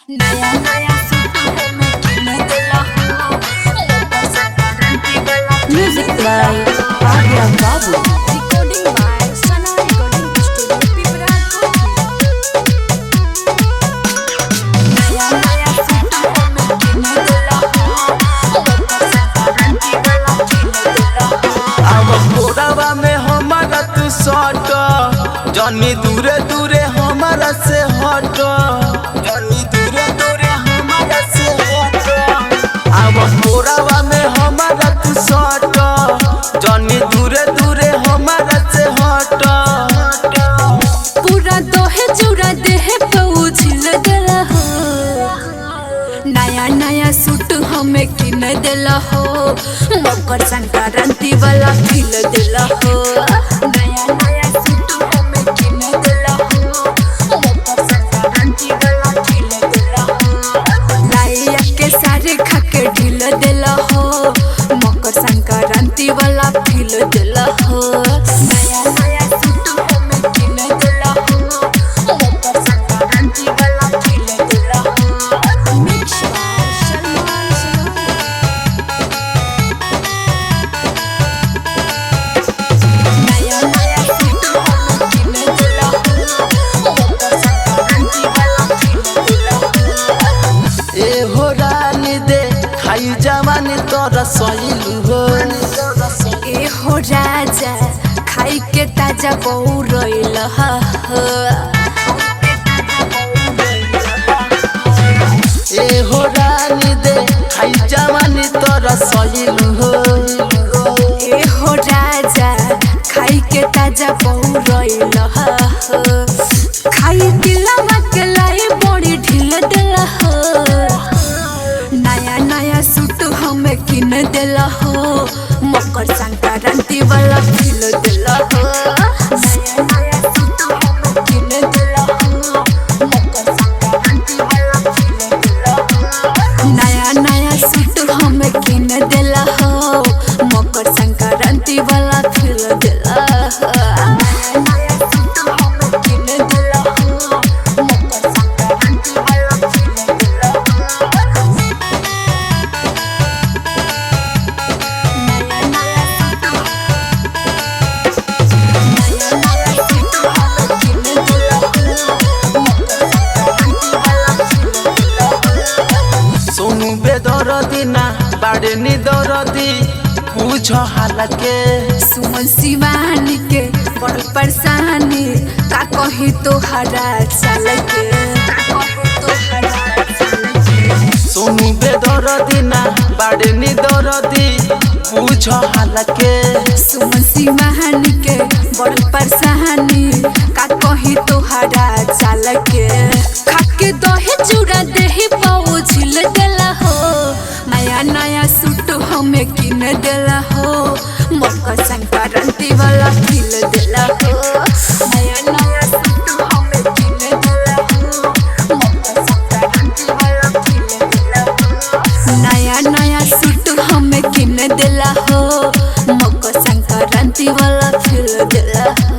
नया नया सूट हमें किने देला हो लता संक्रांति वाला Music by Agya Babu. Recording by Sana recording studio Pipra नया नया सूट हमें किने देला हो लता संक्रांति वाला किने देला हो अब कोरावा में हमारा तू सट जानी दूरे दूरे हमारा से हट जानी दूरे दूरे हमारा से हट अब कोरावा में हमारा तू सट जानी दूरे दूरे हमारा से हट पूरा दोहे चूरा देह पे उछल गला हो नया नया सूट हमें किन देला हो मकर संक्रांति वाला खिल देला हो नया नया सूट हमें किन देला हो मकर संक्रांति वाला खिल देला हो लाइया के सारे खाके ढिल देला हो मकर संक्रांति वाला खिल देला हो नया नया सूट हमें किन देला हो मकर संक्रांति वाला खिल देला हो मिक्स बाय सलमान नया नया सूट हमें किन देला हो मकर संक्रांति वाला खिल देला हो ए हो रानी दे खाई जवानी तोरा सहिलू हो ए हो राजा खाई के ताजा बहु रोइल ए हो रानी दे खाई जवानी तोरा सहिलू हो ए हो राजा खाई के ताजा बहु रोइल खाई दिलवा के लाई बड़ी ढील देला हो नया नया सूट हमें किन देला हो मकर संक्रांति वाला खिल देला हो नया नया सूट हमें किन देला हो मकर संक्रांति वाला खिल देला हो नया नया सूट हमें किन देला हो मकर संक्रांति वाला खिल देला हो नया नया सूट हमें किन देला हो मकर संक्रांति वाला खिल देला हो नया नया सूट हमें किन देला हो मकर संक्रांति वाला खिल देला हो सोनू बेदरदी ना बाड़े नी दरदी पूछ हाल के सुमन शिवानी के बड़ परेशानी का कही तो हरा चल के सोनू बेदरदी ना बाड़े नी दरदी पूछ हाल के सुमन शिवानी के बड़ परेशानी का कही तो हरा चल के खाके दहे चूड़ा देही पाओ झिल देला हो नया नया सूट हमें किन देला हो मकर संक्रांति वाला खिल देला हो नया नया सूट हमें किन देला हो मकर संक्रांति वाला खिल देला हो नया नया सूट हमें किन देला हो मकर संक्रांति वाला खिल देला हो।